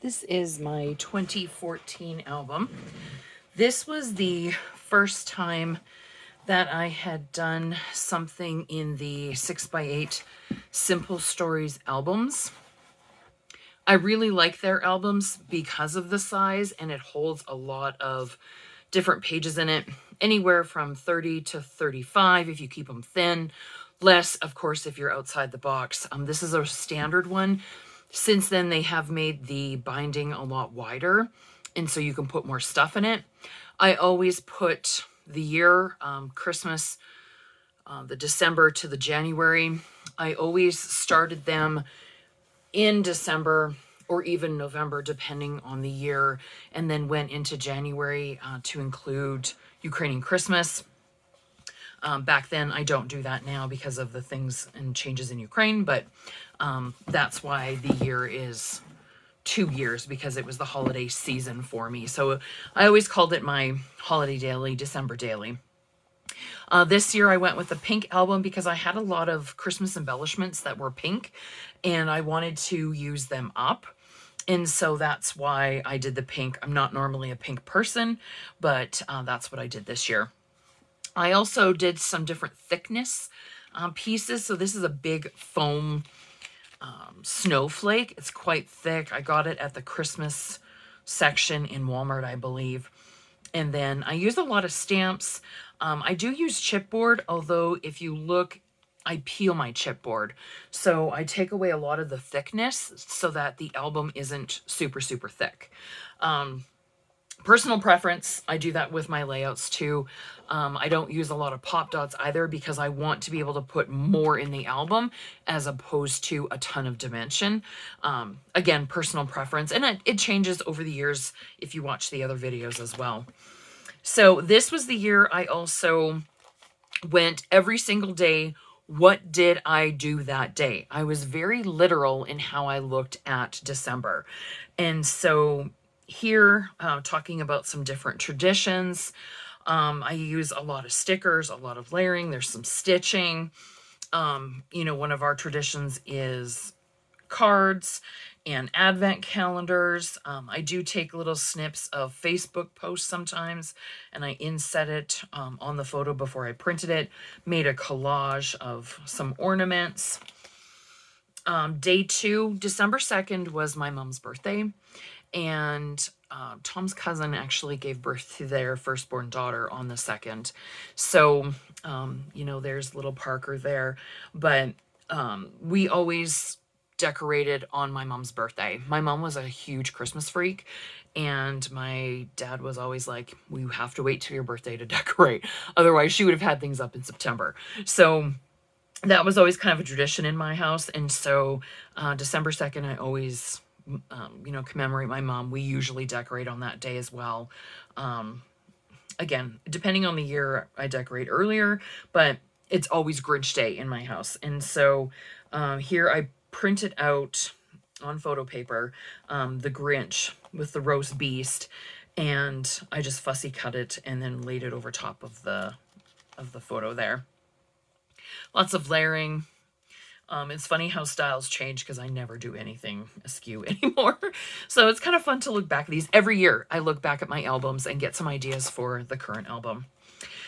This is my 2014 album. This was the first time that I had done something in the 6x8 Simple Stories albums. I really like their albums because of the size, and it holds a lot of different pages in it, anywhere from 30 to 35 if you keep them thin. Less, of course, if you're outside the box. This is a standard one. Since then, they have made the binding a lot wider, and so you can put more stuff in it. I always put the year, Christmas, the December to the January. I always started them in December or even November, depending on the year, and then went into January to include Ukrainian Christmas. Back then, I don't do that now because of the things and changes in Ukraine, but that's why the year is 2 years, because it was the holiday season for me. So I always called it my holiday daily, December daily. This year I went with the pink album because I had a lot of Christmas embellishments that were pink and I wanted to use them up. And so that's why I did the pink. I'm not normally a pink person, but that's what I did this year. I also did some different thickness pieces. So this is a big foam snowflake. It's quite thick. I got it at the Christmas section in Walmart, I believe. And then I use a lot of stamps. I do use chipboard, although if you look, I peel my chipboard. So I take away a lot of the thickness so that the album isn't super, super thick. Personal preference, I do that with my layouts too. I don't use a lot of pop dots either because I want to be able to put more in the album as opposed to a ton of dimension. Again, personal preference, and it changes over the years if you watch the other videos as well. So this was the year I also went every single day. What did I do that day? I was very literal in how I looked at December. And so here, talking about some different traditions, I use a lot of stickers, a lot of layering. There's some stitching. One of our traditions is cards and advent calendars. I do take little snips of Facebook posts sometimes, and I inset it on the photo before I printed it. Made a collage of some ornaments. Day 2, December 2nd, was my mom's birthday, and Tom's cousin actually gave birth to their firstborn daughter on the 2nd. So, there's little Parker there, but we always decorated on my mom's birthday. My mom was a huge Christmas freak, and my dad was always like, we have to wait till your birthday to decorate. Otherwise, she would have had things up in September. So that was always kind of a tradition in my house. And so December 2nd, I always, commemorate my mom. We usually decorate on that day as well. Again, depending on the year, I decorate earlier, but it's always Grinch Day in my house. And so here I printed out on photo paper the Grinch with the roast beast, and I just fussy cut it and then laid it over top of the photo there. Lots of layering. It's funny how styles change because I never do anything askew anymore. So it's kind of fun to look back at these. Every year I look back at my albums and get some ideas for the current album.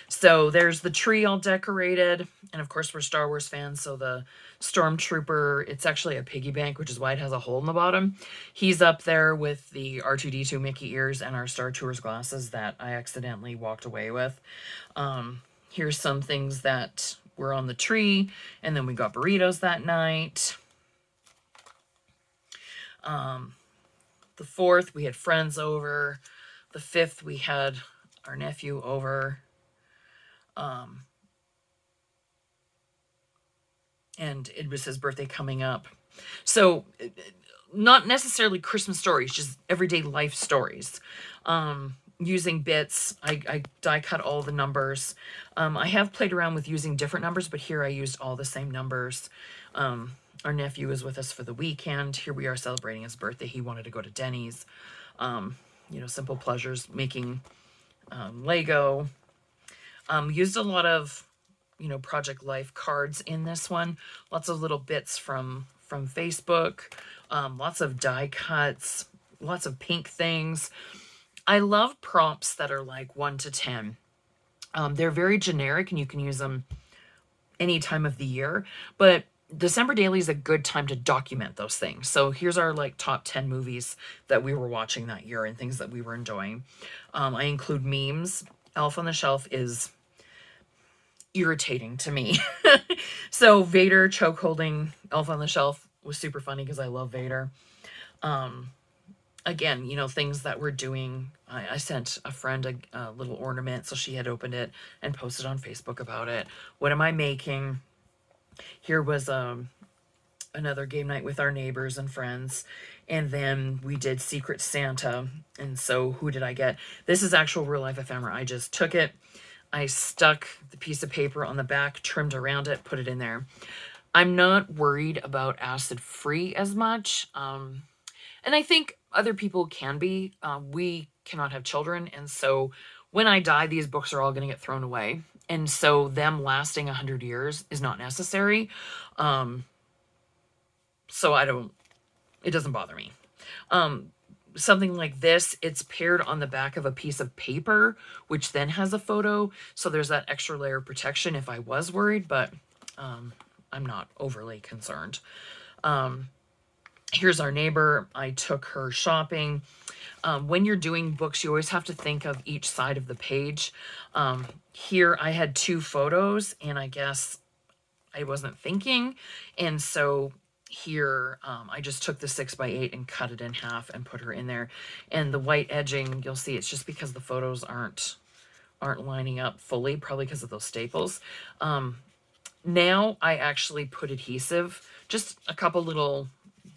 So there's the tree all decorated. And of course, we're Star Wars fans. So the Stormtrooper, it's actually a piggy bank, which is why it has a hole in the bottom. He's up there with the R2-D2 Mickey ears and our Star Tours glasses that I accidentally walked away with. Here's some things that were on the tree. And then we got burritos that night. The 4th, we had friends over. The 5th, we had our nephew over. And it was his birthday coming up. So not necessarily Christmas stories, just everyday life stories. Using bits, I die cut all the numbers. I have played around with using different numbers, but here I used all the same numbers. Our nephew was with us for the weekend. Here we are celebrating his birthday. He wanted to go to Denny's. Simple pleasures, making Lego. Used a lot of, Project Life cards in this one. Lots of little bits from Facebook. Lots of die cuts, lots of pink things. I love prompts that are like 1 to 10. They're very generic and you can use them any time of the year, but December Daily is a good time to document those things. So here's our like top 10 movies that we were watching that year and things that we were enjoying. I include memes. Elf on the Shelf is irritating to me. So Vader choke holding Elf on the Shelf was super funny because I love Vader. Again, you know, things that we're doing. I sent a friend a little ornament, so she had opened it and posted on Facebook about it. What am I making? Here was another game night with our neighbors and friends, and then we did Secret Santa. And so who did I get? This is actual real life ephemera. I just took it, I stuck the piece of paper on the back, trimmed around it, put it in there. I'm not worried about acid free as much, and I think other people can be. We cannot have children, and so when I die, these books are all going to get thrown away, and so them lasting 100 years is not necessary. So it doesn't bother me. Something like this, it's paired on the back of a piece of paper, which then has a photo. So there's that extra layer of protection if I was worried, but I'm not overly concerned. Here's our neighbor. I took her shopping. When you're doing books, you always have to think of each side of the page. Here I had 2 photos, and I guess I wasn't thinking. And so here I just took the 6x8 and cut it in half and put her in there. And the white edging, you'll see it's just because the photos aren't lining up fully, probably because of those staples. Now I actually put adhesive, just a couple little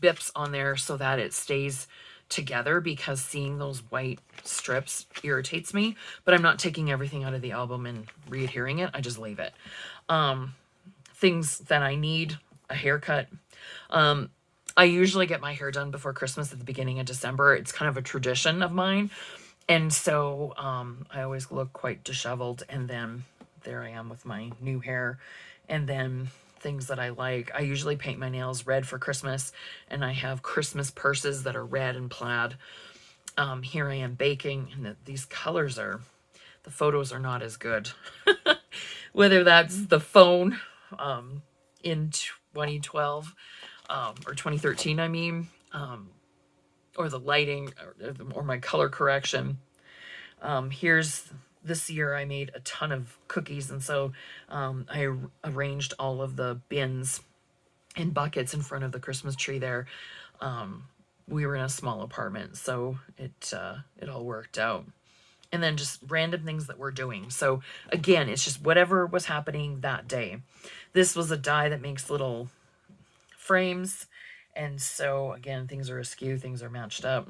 bips on there so that it stays together, because seeing those white strips irritates me. But I'm not taking everything out of the album and re-adhering it. I just leave it. Things that I need: a haircut. I usually get my hair done before Christmas at the beginning of December. It's kind of a tradition of mine. And so I always look quite disheveled, and then there I am with my new hair. And then things that I like, I usually paint my nails red for Christmas, and I have Christmas purses that are red and plaid. Here I am baking, and these colors the photos are not as good. Whether that's the phone in 2012 or 2013, I mean, or the lighting or my color correction. Here's this year I made a ton of cookies, and so I arranged all of the bins and buckets in front of the Christmas tree there. We were in a small apartment, so it all worked out. And then just random things that we're doing. So again, it's just whatever was happening that day. This was a die that makes little frames, and so again, things are askew, things are matched up.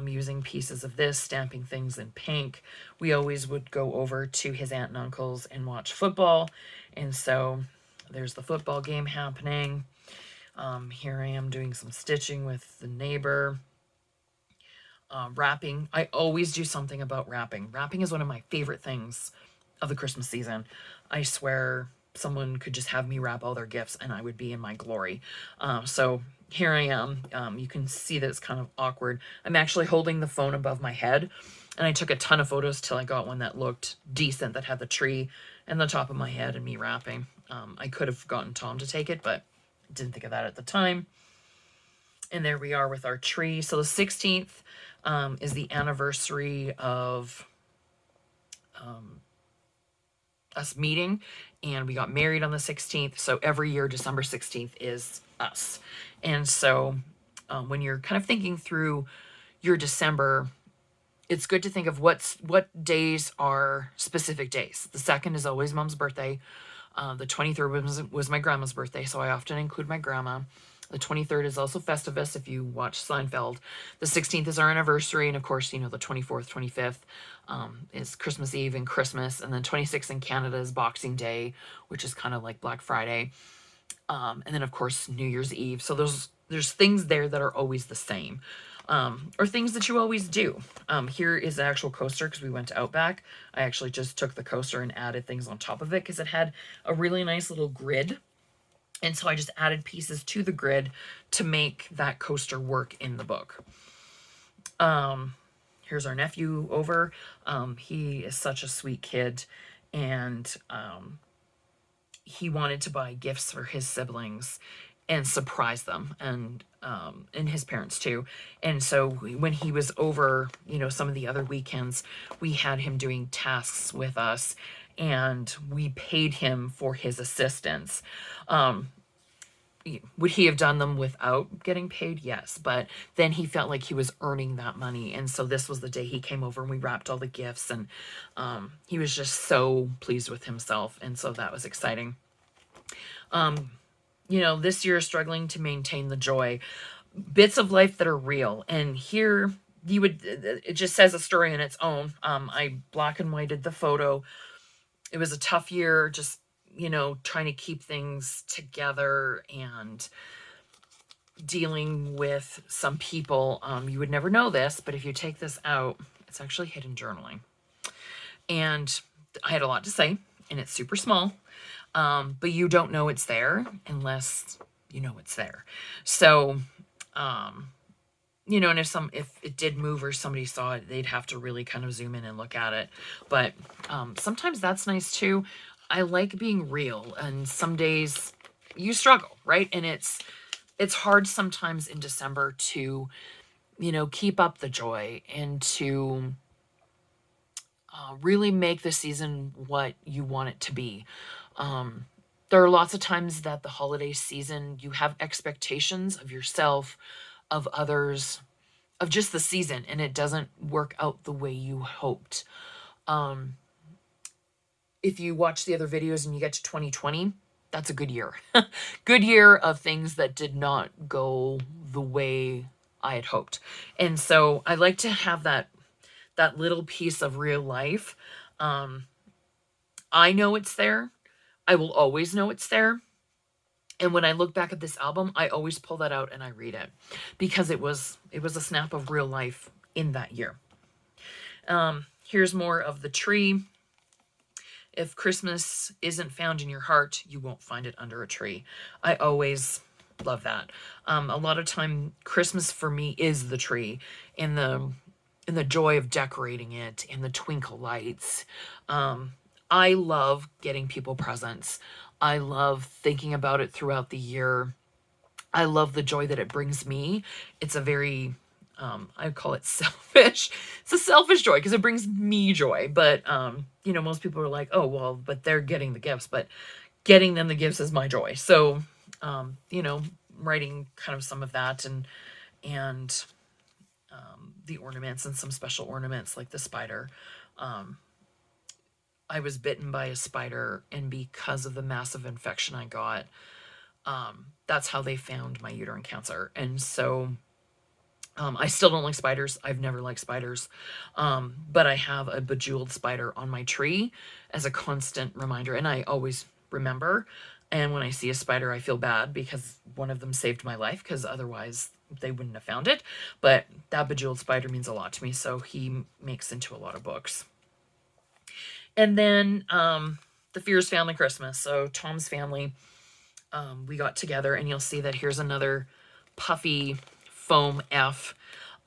Using pieces of this, stamping things in pink. We always would go over to his aunt and uncle's and watch football, and so there's the football game happening. Here I am doing some stitching with the neighbor. Wrapping. I always do something about wrapping. Wrapping is one of my favorite things of the Christmas season. I swear someone could just have me wrap all their gifts and I would be in my glory. So here I am. You can see that it's kind of awkward. I'm actually holding the phone above my head, and I took a ton of photos till I got one that looked decent, that had the tree and the top of my head and me wrapping. I could have gotten Tom to take it, but didn't think of that at the time. And there we are with our tree. So the 16th is the anniversary of us meeting, and we got married on the 16th. So every year, December 16th is us. And so when you're kind of thinking through your December, it's good to think of what days are specific days. The 2nd is always Mom's birthday. The 23rd was my grandma's birthday, so I often include my grandma. The 23rd is also Festivus, if you watch Seinfeld. The 16th is our anniversary, and of course, you know, the 24th, 25th is Christmas Eve and Christmas, and then 26th in Canada is Boxing Day, which is kind of like Black Friday, and then of course New Year's Eve. So there's things there that are always the same, or things that you always do. Here is the actual coaster, because we went to Outback. I actually just took the coaster and added things on top of it because it had a really nice little grid. And so I just added pieces to the grid to make that coaster work in the book. Here's our nephew over. He is such a sweet kid, and he wanted to buy gifts for his siblings and surprise them, and his parents too. And so when he was over, some of the other weekends, we had him doing tasks with us, and we paid him for his assistance. Would he have done them without getting paid? Yes. But then he felt like he was earning that money. And so this was the day he came over and we wrapped all the gifts, and he was just so pleased with himself. And so that was exciting. This year struggling to maintain the joy, bits of life that are real. And here it just says a story in its own. I black and whited the photo. It was a tough year, just, trying to keep things together and dealing with some people. You would never know this, but if you take this out, it's actually hidden journaling. And I had a lot to say, and it's super small. But you don't know it's there unless you know it's there. So, and if it did move or somebody saw it, they'd have to really kind of zoom in and look at it. But sometimes that's nice too. I like being real, and some days you struggle, right? And it's hard sometimes in December to, keep up the joy and to really make the season what you want it to be. There are lots of times that the holiday season, you have expectations of yourself, of others, of just the season, and it doesn't work out the way you hoped. If you watch the other videos and you get to 2020, that's a good year. Good year of things that did not go the way I had hoped. And so I like to have that little piece of real life. I know it's there. I will always know it's there. And when I look back at this album, I always pull that out and I read it because it was a snap of real life in that year. Here's more of the tree. If Christmas isn't found in your heart, you won't find it under a tree. I always love that. A lot of time, Christmas for me is the tree and the joy of decorating it and the twinkle lights. I love getting people presents. I love thinking about it throughout the year. I love the joy that it brings me. It's a very, I call it selfish. It's a selfish joy because it brings me joy. But, most people are like, oh, well, but they're getting the gifts. But getting them the gifts is my joy. So, writing kind of some of that and the ornaments and some special ornaments like the spider. I was bitten by a spider, and because of the massive infection I got, that's how they found my uterine cancer. And so I still don't like spiders. I've never liked spiders. But I have a bejeweled spider on my tree as a constant reminder, and I always remember. And when I see a spider, I feel bad because one of them saved my life, because otherwise they wouldn't have found it. But that bejeweled spider means a lot to me, so he makes into a lot of books. And then the Fears Family Christmas. So Tom's family, we got together, and you'll see that here's another puffy foam F.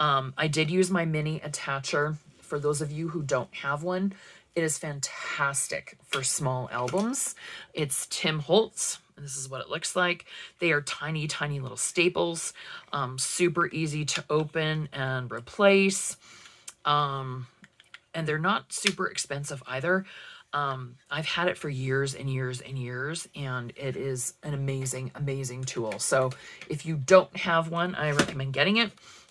I did use my mini attacher. For those of you who don't have one, it is fantastic for small albums. It's Tim Holtz, and this is what it looks like. They are tiny, tiny little staples, super easy to open and replace. And they're not super expensive either. I've had it for years and years and years, and it is an amazing, amazing tool. So if you don't have one, I recommend getting it.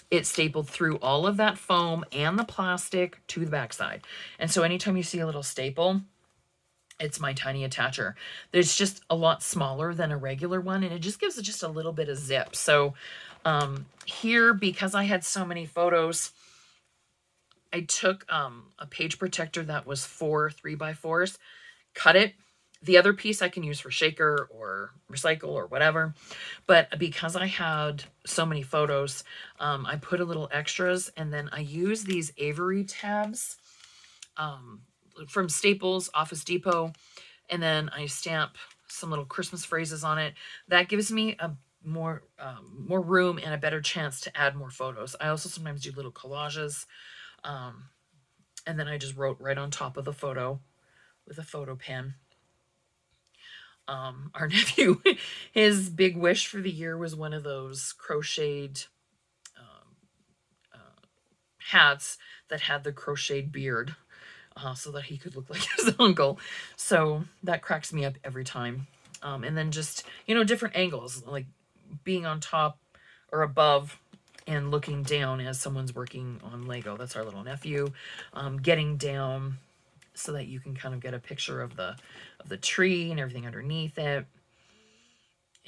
It's stapled through all of that foam and the plastic to the backside. And so anytime you see a little staple, it's my tiny attacher. There's just a lot smaller than a regular one, and it just gives it just a little bit of zip. So here, because I had so many photos, I took a page protector that was 4 3x4s, cut it. The other piece I can use for shaker or recycle or whatever. But because I had so many photos, I put a little extras, and then I use these Avery tabs from Staples, Office Depot, and then I stamp some little Christmas phrases on it. That gives me more room and a better chance to add more photos. I also sometimes do little collages, and then I just wrote right on top of the photo with a photo pen. Our nephew, his big wish for the year was one of those crocheted hats that had the crocheted beard, so that he could look like his uncle. So that cracks me up every time. And then just, different angles, like being on top or above and looking down as someone's working on Lego. That's our little nephew. Getting down so that you can kind of get a picture of the tree and everything underneath it.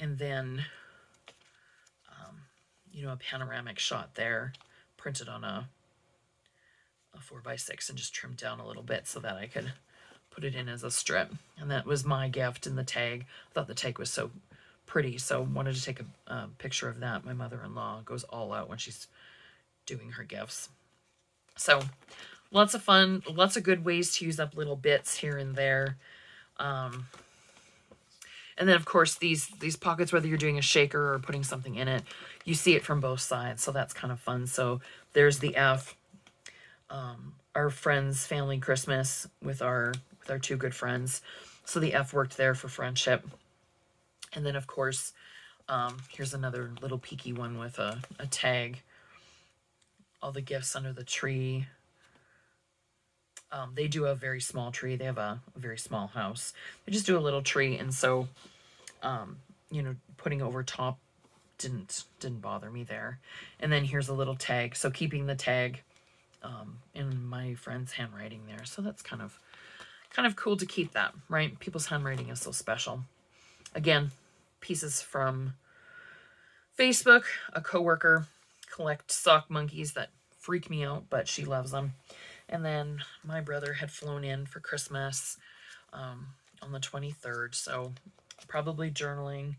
And then, a panoramic shot there, printed on a 4x6 and just trimmed down a little bit so that I could put it in as a strip. And that was my gift in the tag. I thought the tag was so pretty, so wanted to take a picture of that. My mother-in-law goes all out when she's doing her gifts. So lots of fun, lots of good ways to use up little bits here and there. And then, of course, these pockets, whether you're doing a shaker or putting something in it, you see it from both sides, so that's kind of fun. So there's the F, our friend's family Christmas with our two good friends. So the F worked there for friendship. And then, of course, here's another little peeky one with a tag. All the gifts under the tree. They do a very small tree. They have a very small house. They just do a little tree, and so, putting over top didn't bother me there. And then here's a little tag. So keeping the tag in my friend's handwriting there. So that's kind of cool to keep that, right? People's handwriting is so special. Again, pieces from Facebook. A coworker collect sock monkeys that freak me out, but she loves them. And then my brother had flown in for Christmas on the 23rd, so probably journaling.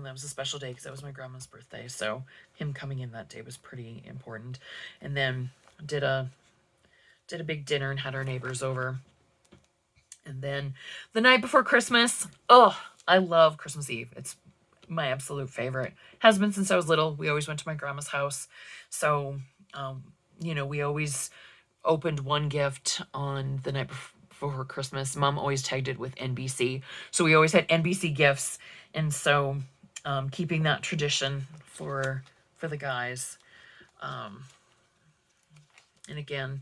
That was a special day because that was my grandma's birthday, so him coming in that day was pretty important. And then did a big dinner and had our neighbors over. And then the night before Christmas, I love Christmas Eve. It's my absolute favorite. Has been since I was little. We always went to my grandma's house. So, we always opened one gift on the night before Christmas. Mom always tagged it with NBC. So we always had NBC gifts. And so keeping that tradition for the guys. And again,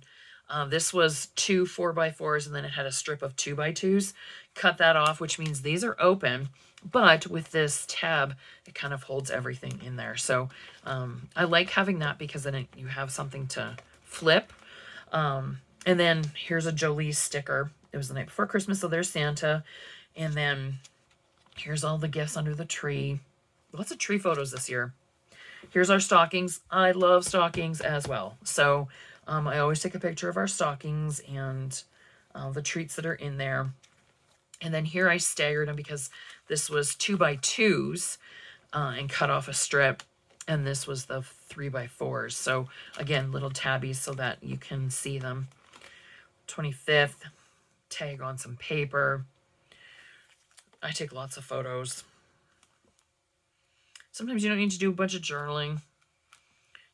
this was 2 4x4s, and then it had a strip of 2x2s. Cut that off, which means these are open, but with this tab, it kind of holds everything in there. So I like having that because then you have something to flip. And then here's a Jolie sticker. It was the night before Christmas, so there's Santa. And then here's all the gifts under the tree. Lots of tree photos this year. Here's our stockings. I love stockings as well. So I always take a picture of our stockings and the treats that are in there. And then here I staggered them because this was 2x2s and cut off a strip. And this was the 3x4s. So again, little tabbies so that you can see them. 25th, tag on some paper. I take lots of photos. Sometimes you don't need to do a bunch of journaling.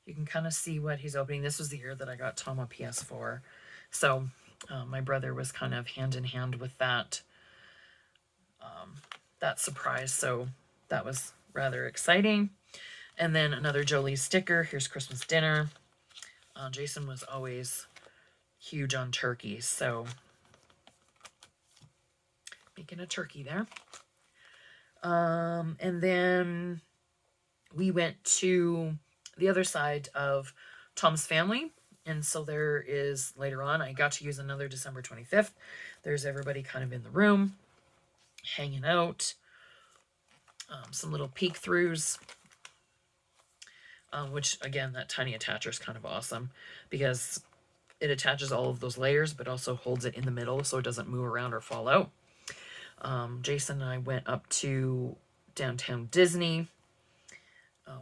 You can kind of see what he's opening. This was the year that I got Tom a PS4. So my brother was kind of hand in hand with that surprise. So that was rather exciting. And then another Jolie sticker. Here's Christmas dinner. Jason was always huge on turkeys. So making a turkey there. And then we went to the other side of Tom's family. And so there is, later on, I got to use another December 25th. There's everybody kind of in the room, hanging out. Some little peek throughs. Which, again, that tiny attacher is kind of awesome because it attaches all of those layers, but also holds it in the middle so it doesn't move around or fall out. Jason and I went up to downtown Disney.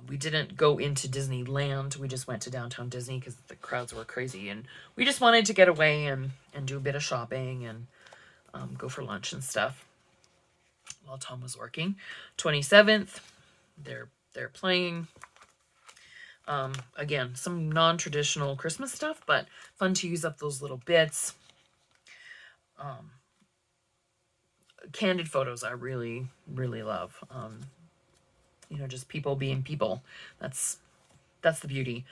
We didn't go into Disneyland. We just went to downtown Disney because the crowds were crazy. And we just wanted to get away and do a bit of shopping and go for lunch and stuff while Tom was working. 27th, they're playing. Again, some non-traditional Christmas stuff, but fun to use up those little bits. Candid photos I really, really love. Just people being people. That's the beauty.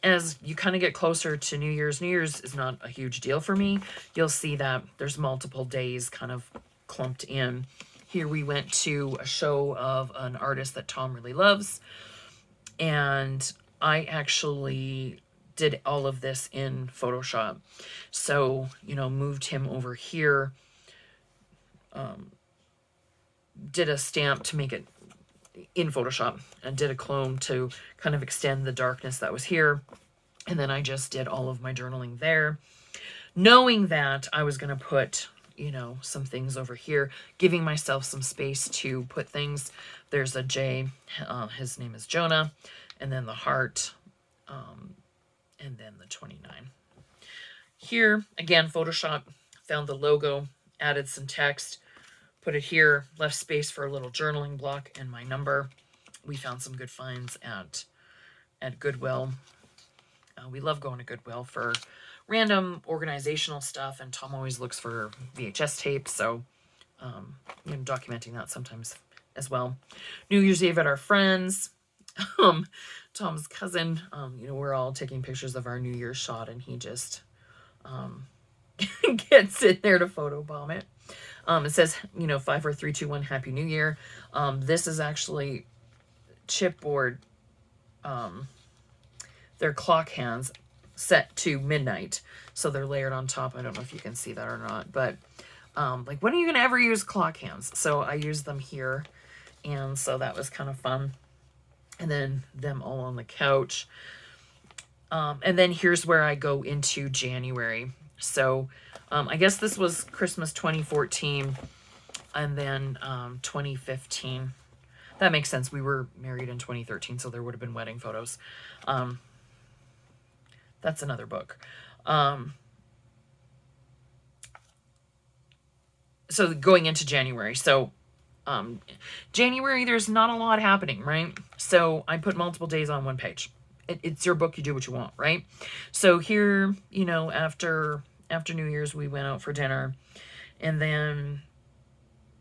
As you kind of get closer to New Year's is not a huge deal for me. You'll see that there's multiple days kind of clumped in. Here we went to a show of an artist that Tom really loves, and I actually did all of this in Photoshop. So, moved him over here, did a stamp to make it in Photoshop, and did a clone to kind of extend the darkness that was here. And then I just did all of my journaling there, knowing that I was going to put, some things over here, giving myself some space to put things. There's a J, his name is Jonah, and then the heart, and then the 29. Here, again, Photoshop, found the logo, added some text, put it here, left space for a little journaling block and my number. We found some good finds at Goodwill. We love going to Goodwill for random organizational stuff, and Tom always looks for VHS tapes, so documenting that sometimes as well. New Year's Eve at our friends. Tom's cousin, we're all taking pictures of our New Year's shot, and he just gets in there to photobomb it. It says, 5, 4, 3, 2, 1, Happy New Year. This is actually chipboard. They're clock hands set to midnight, so they're layered on top. I don't know if you can see that or not, but when are you gonna ever use clock hands? So I used them here, and so that was kind of fun. And then them all on the couch. And then here's where I go into January. So I guess this was Christmas 2014, and then 2015. That makes sense. We were married in 2013, so there would have been wedding photos. That's another book. So going into January. So January, there's not a lot happening, right? So I put multiple days on one page. It's your book. You do what you want, right? So here, after New Year's, we went out for dinner. And then,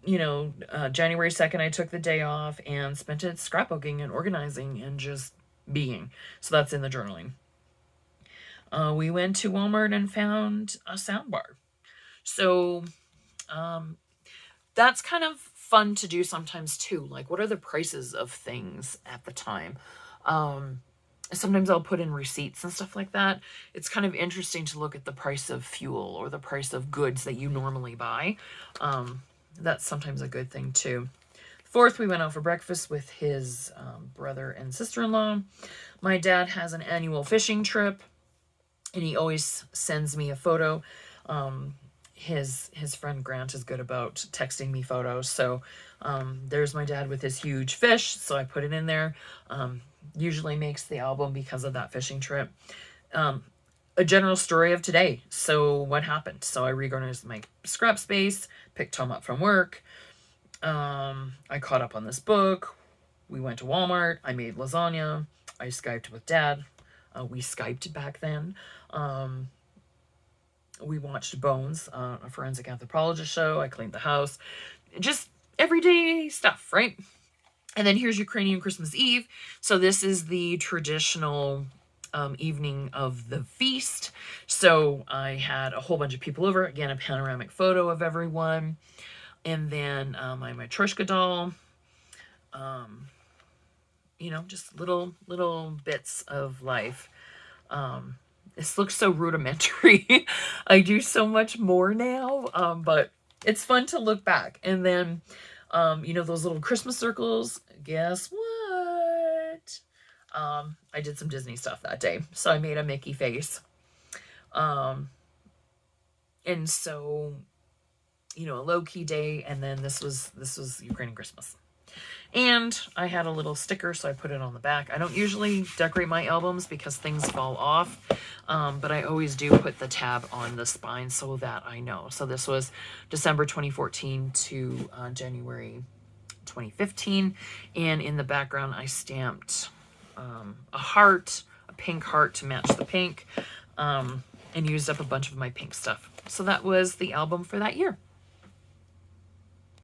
January 2nd, I took the day off and spent it scrapbooking and organizing and just being. So that's in the journaling. We went to Walmart and found a soundbar. So that's kind of fun to do sometimes too. Like, what are the prices of things at the time? Sometimes I'll put in receipts and stuff like that. It's kind of interesting to look at the price of fuel or the price of goods that you normally buy. That's sometimes a good thing too. 4th, we went out for breakfast with his brother and sister-in-law. My dad has an annual fishing trip, and he always sends me a photo. His friend Grant is good about texting me photos. So there's my dad with his huge fish. So I put it in there. Usually makes the album because of that fishing trip. A general story of today. So what happened? So I reorganized my scrap space, picked Tom up from work. I caught up on this book. We went to Walmart. I made lasagna. I Skyped with Dad. We Skyped back then. We watched Bones, a forensic anthropologist show. I cleaned the house. Just everyday stuff, right? And then here's Ukrainian Christmas Eve. So this is the traditional evening of the feast. So I had a whole bunch of people over. Again, a panoramic photo of everyone. And then my Matryoshka doll. Just little bits of life. This looks so rudimentary. I do so much more now, but it's fun to look back. And then, those little Christmas circles, guess what? I did some Disney stuff that day. So I made a Mickey face. And so, a low-key day, and then this was Ukrainian Christmas. And I had a little sticker, so I put it on the back. I don't usually decorate my albums because things fall off, but I always do put the tab on the spine so that I know. So this was December 2014 to January 2015, and in the background I stamped a heart, a pink heart to match the pink, and used up a bunch of my pink stuff. So that was the album for that year.